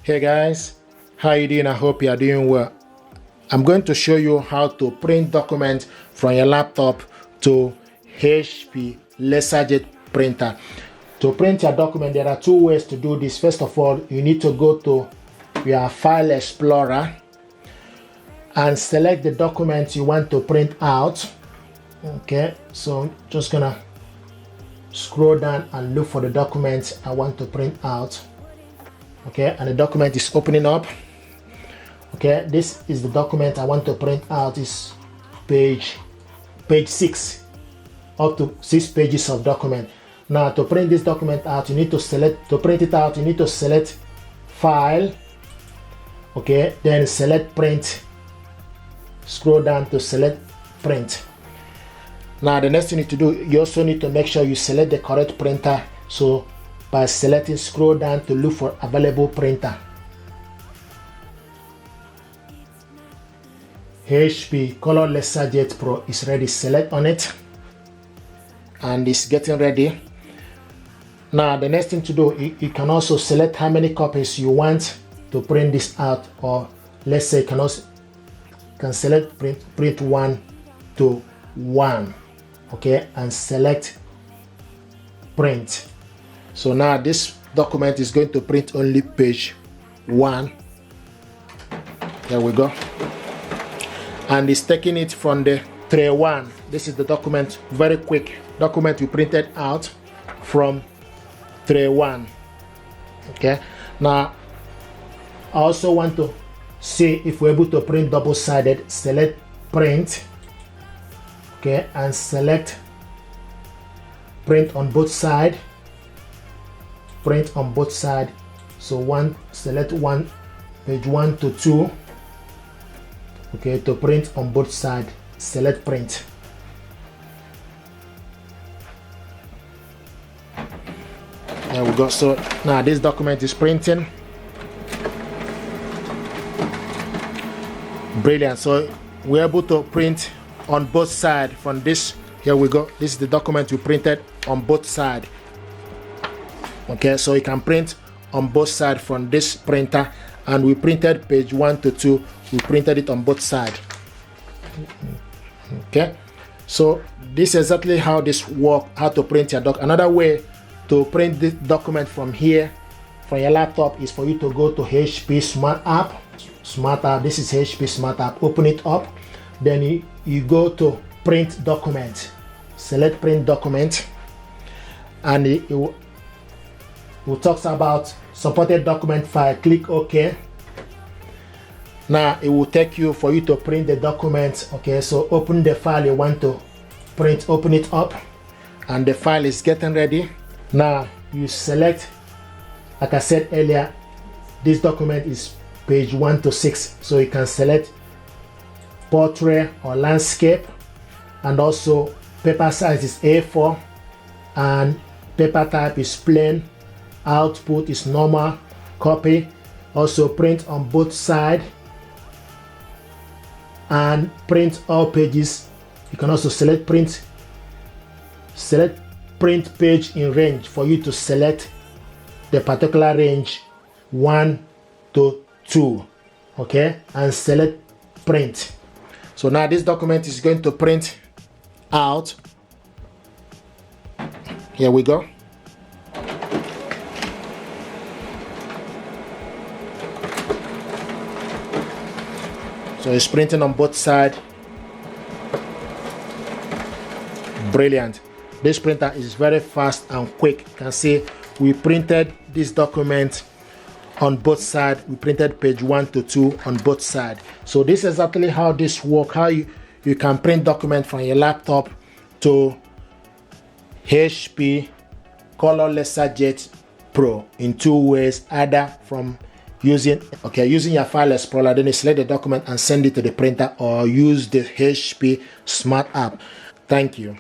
Hey guys, how you doing? I hope you are doing well. I'm going to show you how to print documents from your laptop to HP LaserJet printer. To print your document, there are two ways to do this. First of all, you need to go to your File Explorer and select the document you want to print out. Okay, so I'm just gonna scroll down and look for the document I want to print out. Okay, and the document is opening up. Okay, this is the document I want to print out. Is page 6, up to 6 pages of document. Now to print this document out, you need to select, to print it out, you need to select File. Okay, then select Print. Scroll down to select Print. Now the next thing you need to do, you also need to make sure you select the correct printer. So by selecting, scroll down to look for available printer. HP Color LaserJet Pro is ready. Select on it and it's getting ready. Now the next thing to do, you can also select how many copies you want to print this out, or let's say you can select print 1 to 1. Okay, and select print. So now this document is going to print only page 1. There we go. And it's taking it from the tray 1. This is the document, very quick document we printed out from tray 1. Okay, now I also want to see if we're able to print double-sided. Select print. Okay, and select print on both sides. Print on both sides. So select page 1 to 2. Okay, to print on both sides, select print. There we go. So now this document is printing. Brilliant. So we're able to print on both sides from this. Here we go. This is the document we printed on both sides. Okay, so you can print on both sides from this printer, and we printed page 1 to 2. We printed it on both sides. Okay, so this is exactly how this works, how to print your doc. Another way to print this document from here, from your laptop, is for you to go to HP Smart App. This is HP Smart App. Open it up. Then you go to print document. Select print document, and it will talk about supported document file. Click OK. Now it will take you for you to print the document. Okay, so open the file you want to print, open it up, and the file is getting ready. Now you select, like I said earlier, this document is page 1 to 6, so you can select portrait or landscape, and also paper size is A4, and paper type is plain, output is normal, copy. Also print on both sides and print all pages. You can also select print page in range, for you to select the particular range 1 to 2. Okay, and select print. So now this document is going to print out. Here we go. So it's printing on both sides. Brilliant. This printer is very fast and quick. You can see we printed this document on both sides. We printed page 1 to 2 on both sides. So this is exactly how this works, how you can print document from your laptop to HP Color LaserJet Pro in 2 ways, either from using your File Explorer, then you select the document and send it to the printer, or use the HP Smart App. Thank you.